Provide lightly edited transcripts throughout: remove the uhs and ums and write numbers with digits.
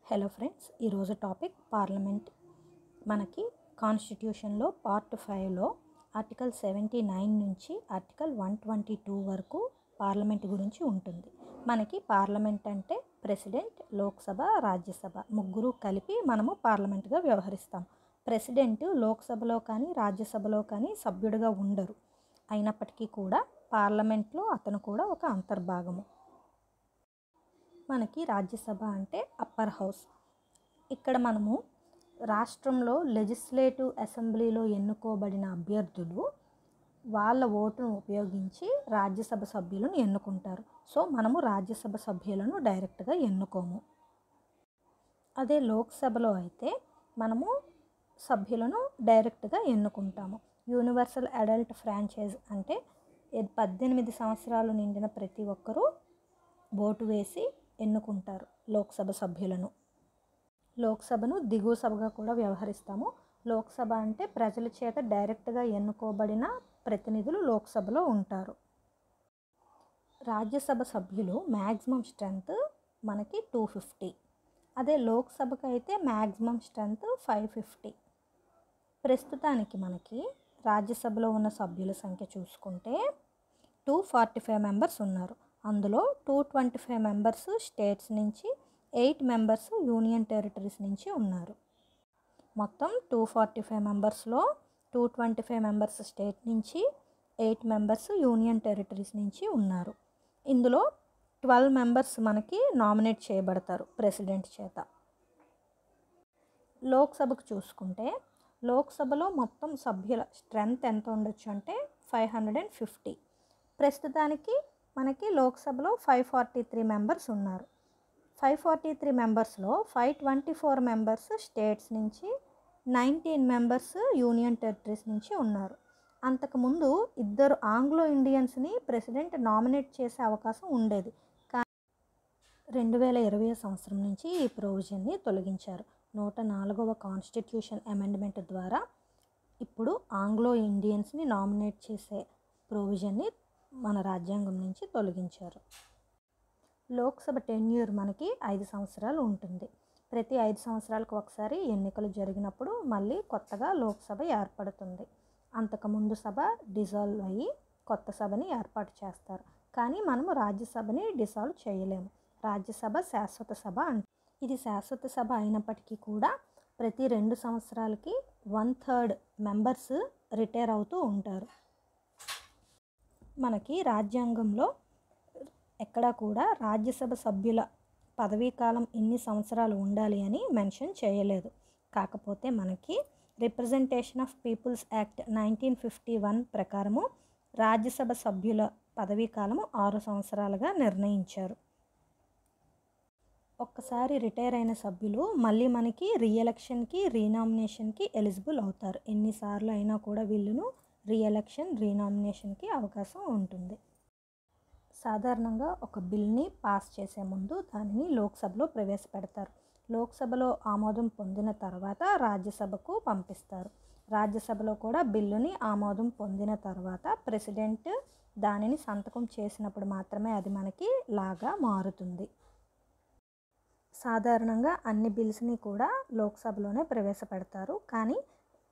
Hello friends, ఈరోజు topic parliament. మనకి కాన్స్టిట్యూషన్లో పార్ట్ 5లో ఆర్టికల్ 79 నుంచి ఆర్టికల్ 122 వరకు పార్లమెంట్ గురించి ఉంటుంది. మనకి పార్లమెంట్ అంటే ప్రెసిడెంట్, లోక్సభ, రాజ్యసభ ముగ్గురు కలిపి మనము పార్లమెంట్గా వ్యవహరిస్తాం. ప్రెసిడెంట్ లోక్సభలో కానీ రాజ్యసభలో కానీ సభ్యుడిగా ఉండరు. అయినప్పటికీ కూడా పార్లమెంట్లో అతను కూడా ఒక అంతర్భాగము. మనకి రాజ్యసభ అంటే అప్పర్ హౌస్. ఇక్కడ మనము రాష్ట్రంలో లెజిస్లేటివ్ అసెంబ్లీలో ఎన్నుకోబడిన అభ్యర్థులు వాళ్ళ ఓటును ఉపయోగించి రాజ్యసభ సభ్యులను ఎన్నుకుంటారు. సో మనము రాజ్యసభ సభ్యులను డైరెక్ట్గా ఎన్నుకోము. అదే లోక్సభలో అయితే మనము సభ్యులను డైరెక్ట్గా ఎన్నుకుంటాము. యూనివర్సల్ అడల్ట్ ఫ్రాంచైజ్ అంటే 18 సంవత్సరాలు నిండిన ప్రతి ఒక్కరూ ఓటు వేసి ఎన్నుకుంటారు లోక్సభ సభ్యులను. లోక్సభను దిగువ సభగా కూడా వ్యవహరిస్తాము. లోక్సభ అంటే ప్రజల చేత డైరెక్ట్గా ఎన్నుకోబడిన ప్రతినిధులు లోక్సభలో ఉంటారు. రాజ్యసభ సభ్యులు మ్యాక్సిమం స్ట్రెంత్ మనకి 250. అదే లోక్సభకు అయితే మ్యాక్సిమం స్ట్రెంత్ 550. ప్రస్తుతానికి మనకి రాజ్యసభలో ఉన్న సభ్యుల సంఖ్య చూసుకుంటే 245 మెంబర్స్ ఉన్నారు. అందులో 225 మెంబర్స్ స్టేట్స్ నుంచి, 8 మెంబర్స్ యూనియన్ టెరిటరీస్ నుంచి ఉన్నారు. మొత్తం 245 మెంబర్స్లో 225 మెంబర్స్ స్టేట్ నుంచి, 8 మెంబర్స్ యూనియన్ టెరిటరీస్ నుంచి ఉన్నారు. ఇందులో 12 మెంబర్స్ మనకి నామినేట్ చేయబడతారు ప్రెసిడెంట్ చేత. లోక్సభకు చూసుకుంటే లోక్సభలో మొత్తం సభ్యుల స్ట్రెంత్ ఎంత ఉండొచ్చు అంటే 550. ప్రస్తుతానికి మనకి లోక్సభలో 543 మెంబర్స్ ఉన్నారు. 543 మెంబర్స్లో 524 మెంబర్స్ స్టేట్స్ నుంచి, 19 మెంబర్స్ యూనియన్ టెరిటరీస్ నుంచి ఉన్నారు. అంతకుముందు 2 ఆంగ్లో ఇండియన్స్ని ప్రెసిడెంట్ నామినేట్ చేసే అవకాశం ఉండేది. కానీ 2020 సంవత్సరం నుంచి ఈ ప్రొవిజన్ని తొలగించారు. 104వ కాన్స్టిట్యూషన్ అమెండ్మెంట్ ద్వారా ఇప్పుడు ఆంగ్లో ఇండియన్స్ని నామినేట్ చేసే ప్రొవిజన్ని మన రాజ్యాంగం నుంచి తొలగించారు. లోక్సభ టెన్యూర్ మనకి 5 సంవత్సరాలు ఉంటుంది. ప్రతి 5 సంవత్సరాలకు ఒకసారి ఎన్నికలు జరిగినప్పుడు మళ్ళీ కొత్తగా లోక్సభ ఏర్పడుతుంది. అంతకుముందు సభ డిజాల్వ్ అయ్యి కొత్త సభని ఏర్పాటు చేస్తారు. కానీ మనము రాజ్యసభని డిజాల్వ్ చేయలేము. రాజ్యసభ శాశ్వత సభ ఇది శాశ్వత సభ అయినప్పటికీ కూడా ప్రతి 2 సంవత్సరాలకి 1/3 మెంబర్స్ రిటైర్ అవుతూ ఉంటారు. మనకి రాజ్యాంగంలో ఎక్కడా కూడా రాజ్యసభ సభ్యుల పదవీ కాలం ఇన్ని సంవత్సరాలు ఉండాలి అని మెన్షన్ చేయలేదు. కాకపోతే మనకి రిప్రజెంటేషన్ ఆఫ్ పీపుల్స్ యాక్ట్ 1951 ప్రకారము రాజ్యసభ సభ్యుల పదవీ కాలము 6 సంవత్సరాలుగా నిర్ణయించారు. ఒక్కసారి రిటైర్ అయిన సభ్యులు మళ్ళీ మనకి రీఎలక్షన్కి, రీనామినేషన్కి ఎలిజిబుల్ అవుతారు. ఎన్నిసార్లు అయినా కూడా వీళ్ళను రీఎలక్షన్, రీనామినేషన్కి అవకాశం ఉంటుంది. సాధారణంగా ఒక బిల్ని పాస్ చేసే ముందు దానిని లోక్సభలో ప్రవేశపెడతారు. లోక్సభలో ఆమోదం పొందిన తర్వాత రాజ్యసభకు పంపిస్తారు. రాజ్యసభలో కూడా బిల్లుని ఆమోదం పొందిన తర్వాత ప్రెసిడెంట్ దానిని సంతకం చేసినప్పుడు మాత్రమే అది మనకి లాగా మారుతుంది. సాధారణంగా అన్ని బిల్స్ని కూడా లోక్సభలోనే ప్రవేశపెడతారు. కానీ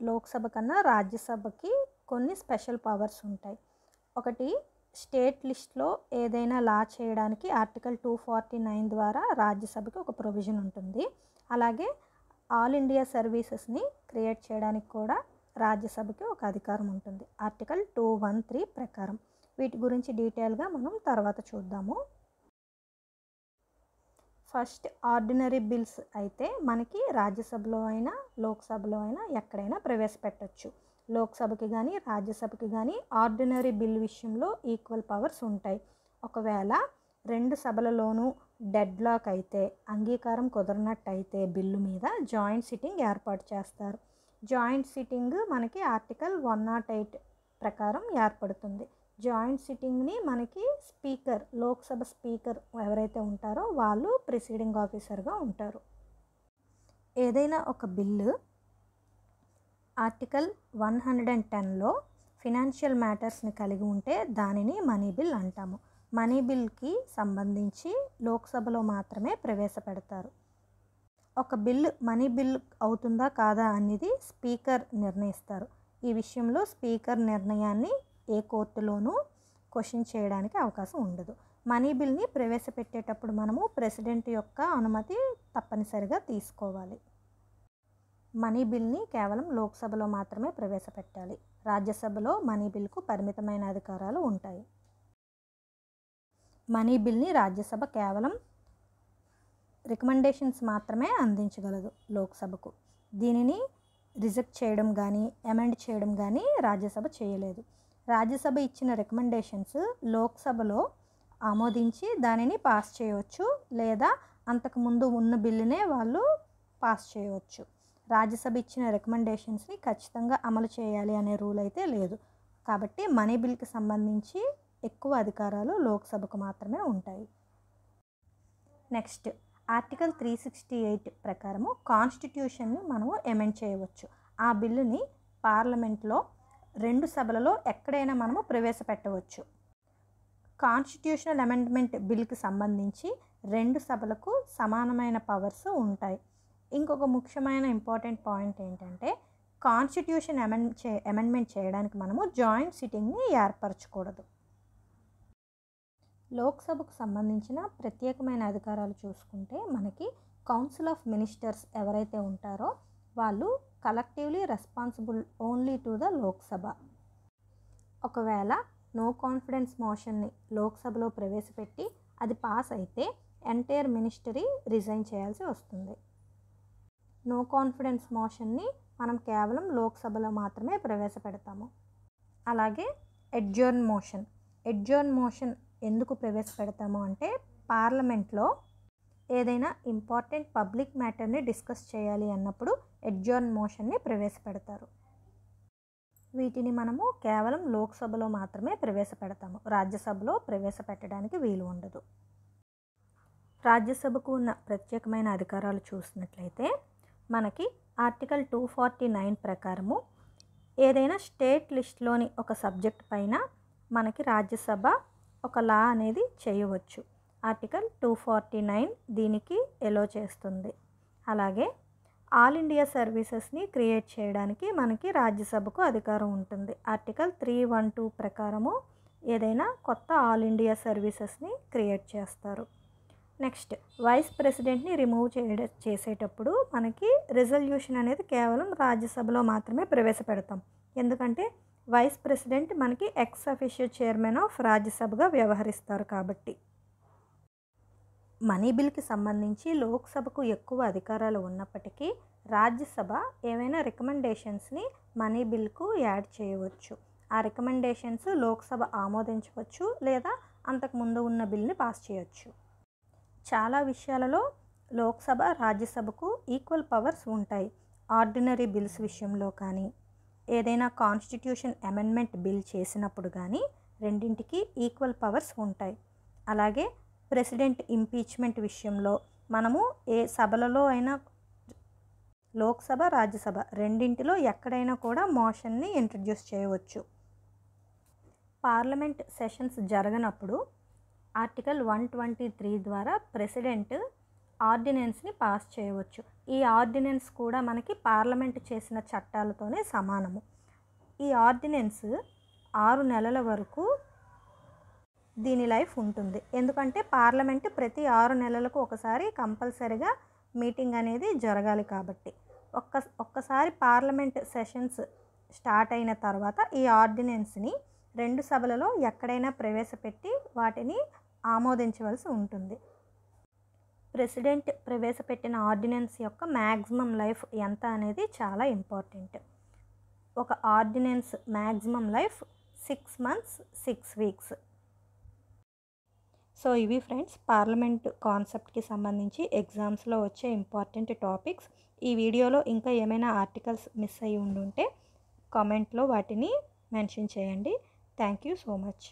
లోక్సభ కన్నా రాజ్యసభకి కొన్ని స్పెషల్ పవర్స్ ఉంటాయి. ఒకటి, స్టేట్ లిస్ట్లో ఏదైనా లా చేయడానికి ఆర్టికల్ 249 ద్వారా రాజ్యసభకి ఒక ప్రొవిజన్ ఉంటుంది. అలాగే ఆల్ ఇండియా సర్వీసెస్ని క్రియేట్ చేయడానికి కూడా రాజ్యసభకి ఒక అధికారం ఉంటుంది ఆర్టికల్ 213 ప్రకారం. వీటి గురించి డీటెయిల్గా మనం తర్వాత చూద్దాము. ఫస్ట్, ఆర్డినరీ బిల్స్ అయితే మనకి రాజ్యసభలో అయినా లోక్సభలో అయినా ఎక్కడైనా ప్రవేశపెట్టచ్చు. లోక్సభకి కానీ రాజ్యసభకి కానీ ఆర్డినరీ బిల్ విషయంలో ఈక్వల్ పవర్స్ ఉంటాయి. ఒకవేళ 2 సభలలోనూ డెడ్ లాక్ అయితే, అంగీకారం కుదరనట్టయితే బిల్లు మీద జాయింట్ సిట్టింగ్ ఏర్పాటు చేస్తారు. జాయింట్ సిట్టింగ్ మనకి ఆర్టికల్ 108 ప్రకారం ఏర్పడుతుంది. జాయింట్ సిట్టింగ్ని మనకి స్పీకర్, లోక్సభ స్పీకర్ ఎవరైతే ఉంటారో వాళ్ళు ప్రిసైడింగ్ ఆఫీసర్గా ఉంటారు. ఏదైనా ఒక బిల్లు ఆర్టికల్ 110లో ఫినాన్షియల్ మ్యాటర్స్ని కలిగి ఉంటే దానిని మనీ బిల్ అంటాము. మనీ బిల్కి సంబంధించి లోక్సభలో మాత్రమే ప్రవేశపెడతారు. ఒక బిల్ మనీ బిల్ అవుతుందా కాదా అనేది స్పీకర్ నిర్ణయిస్తారు. ఈ విషయంలో స్పీకర్ నిర్ణయాన్ని ఏ కోర్టులోనూ క్వశ్చన్ చేయడానికి అవకాశం ఉండదు. మనీ బిల్ని ప్రవేశపెట్టేటప్పుడు మనము ప్రెసిడెంట్ యొక్క అనుమతి తప్పనిసరిగా తీసుకోవాలి. మనీ బిల్ని కేవలం లోక్సభలో మాత్రమే ప్రవేశపెట్టాలి. రాజ్యసభలో మనీ బిల్కు పరిమితమైన అధికారాలు ఉంటాయి. మనీ బిల్ని రాజ్యసభ కేవలం రికమెండేషన్స్ మాత్రమే అందించగలదు లోక్సభకు. దీనిని రిజెక్ట్ చేయడం కానీ అమెండ్ చేయడం కానీ రాజ్యసభ చేయలేదు. రాజ్యసభ ఇచ్చిన రికమెండేషన్స్ లోక్సభలో ఆమోదించి దానిని పాస్ చేయవచ్చు, లేదా అంతకుముందు ఉన్న బిల్లునే వాళ్ళు పాస్ చేయవచ్చు. రాజ్యసభ ఇచ్చిన రికమెండేషన్స్ని ఖచ్చితంగా అమలు చేయాలి అనే రూల్ అయితే లేదు. కాబట్టి మనీ బిల్కి సంబంధించి ఎక్కువ అధికారాలు లోక్సభకు మాత్రమే ఉంటాయి. నెక్స్ట్, ఆర్టికల్ 368 ప్రకారము కాన్స్టిట్యూషన్ని మనము అమెండ్ చేయవచ్చు. ఆ బిల్లుని పార్లమెంట్లో 2 సభలలో ఎక్కడైనా మనము ప్రవేశపెట్టవచ్చు. కాన్స్టిట్యూషనల్ అమెండ్మెంట్ బిల్కి సంబంధించి 2 సభలకు సమానమైన పవర్స్ ఉంటాయి. ఇంకొక ముఖ్యమైన ఇంపార్టెంట్ పాయింట్ ఏంటంటే, కాన్స్టిట్యూషన్ అమెండ్మెంట్ చేయడానికి మనము జాయింట్ సిట్టింగ్ని ఏర్పరచకూడదు. లోక్సభకు సంబంధించిన ప్రత్యేకమైన అధికారాలు చూసుకుంటే మనకి కౌన్సిల్ ఆఫ్ మినిస్టర్స్ ఎవరైతే ఉంటారో వాళ్ళు collectively responsible only to the Lok Sabha. ఒకవేళ నో కాన్ఫిడెన్స్ మోషన్ని లోక్సభలో ప్రవేశపెట్టి అది పాస్ అయితే ఎంటైర్ మినిస్టరీ రిజైన్ చేయాల్సి వస్తుంది. నో కాన్ఫిడెన్స్ మోషన్ని మనం కేవలం లోక్సభలో మాత్రమే ప్రవేశపెడతాము. అలాగే ఎడ్జర్న్ మోషన్ ఎందుకు ప్రవేశపెడతాము అంటే, పార్లమెంట్లో ఏదైనా ఇంపార్టెంట్ పబ్లిక్ మ్యాటర్ని డిస్కస్ చేయాలి అన్నప్పుడు ఎడ్జర్న్ మోషన్ని ప్రవేశపెడతారు. వీటిని మనము కేవలం లోక్సభలో మాత్రమే ప్రవేశపెడతాము. రాజ్యసభలో ప్రవేశపెట్టడానికి వీలు ఉండదు. రాజ్యసభకు ఉన్న ప్రత్యేకమైన అధికారాలు చూసినట్లయితే మనకి ఆర్టికల్ 249 ప్రకారము ఏదైనా స్టేట్ లిస్ట్లోని ఒక సబ్జెక్ట్ పైన మనకి రాజ్యసభ ఒక లా అనేది చేయవచ్చు. ఆర్టికల్ 249 దీనికి ఎలో చేస్తుంది. అలాగే ఆల్ ఇండియా సర్వీసెస్ని క్రియేట్ చేయడానికి మనకి రాజ్యసభకు అధికారం ఉంటుంది. ఆర్టికల్ 312 ప్రకారము ఏదైనా కొత్త ఆల్ ఇండియా సర్వీసెస్ని క్రియేట్ చేస్తారు. నెక్స్ట్, వైస్ ప్రెసిడెంట్ని రిమూవ్ చేసేటప్పుడు మనకి రిజల్యూషన్ అనేది కేవలం రాజ్యసభలో మాత్రమే ప్రవేశపెడతాం. ఎందుకంటే వైస్ ప్రెసిడెంట్ మనకి ఎక్స్ అఫిషియో చైర్మన్ ఆఫ్ రాజ్యసభగా వ్యవహరిస్తారు కాబట్టి. మనీ బిల్కి సంబంధించి లోక్సభకు ఎక్కువ అధికారాలు ఉన్నప్పటికీ రాజ్యసభ ఏవైనా రికమెండేషన్స్ని మనీ బిల్కు యాడ్ చేయవచ్చు. ఆ రికమెండేషన్స్ లోక్సభ ఆమోదించవచ్చు, లేదా అంతకుముందు ఉన్న బిల్ని పాస్ చేయవచ్చు. చాలా విషయాలలో లోక్సభ రాజ్యసభకు ఈక్వల్ పవర్స్ ఉంటాయి. ఆర్డినరీ బిల్స్ విషయంలో కానీ, ఏదైనా కాన్స్టిట్యూషన్ అమెండ్మెంట్ బిల్ చేసినప్పుడు కానీ రెండింటికి ఈక్వల్ పవర్స్ ఉంటాయి. అలాగే ప్రెసిడెంట్ ఇంపీచ్మెంట్ విషయంలో మనము ఏ సభలలో అయినా, లోక్సభ రాజ్యసభ రెండింటిలో ఎక్కడైనా కూడా మోషన్ని ఇంట్రడ్యూస్ చేయవచ్చు. పార్లమెంట్ సెషన్స్ జరగనప్పుడు ఆర్టికల్ 123 ద్వారా ప్రెసిడెంట్ ఆర్డినెన్స్ని పాస్ చేయవచ్చు. ఈ ఆర్డినెన్స్ కూడా మనకి పార్లమెంట్ చేసిన చట్టాలతోనే సమానము. ఈ ఆర్డినెన్స్ 6 నెలల వరకు దీని లైఫ్ ఉంటుంది. ఎందుకంటే పార్లమెంట్ ప్రతి 6 నెలలకు ఒకసారి కంపల్సరిగా మీటింగ్ అనేది జరగాలి కాబట్టి. ఒక్కసారి పార్లమెంట్ సెషన్స్ స్టార్ట్ అయిన తర్వాత ఈ ఆర్డినెన్స్ని 2 సభలలో ఎక్కడైనా ప్రవేశపెట్టి వాటిని ఆమోదించవలసి ఉంటుంది. ప్రెసిడెంట్ ప్రవేశపెట్టిన ఆర్డినెన్స్ యొక్క మ్యాక్సిమం లైఫ్ ఎంత అనేది చాలా ఇంపార్టెంట్. ఒక ordinance maximum life 6 months 6 weeks. So ఇవి ఫ్రెండ్స్ పార్లమెంట్ కాన్సెప్ట్కి సంబంధించి ఎగ్జామ్స్లో వచ్చే ఇంపార్టెంట్ టాపిక్స్. ఈ వీడియోలో ఇంకా ఏమైనా ఆర్టికల్స్ మిస్ అయ్యి ఉండుంటే కామెంట్లో వాటిని మెన్షన్ చేయండి. Thank you so much.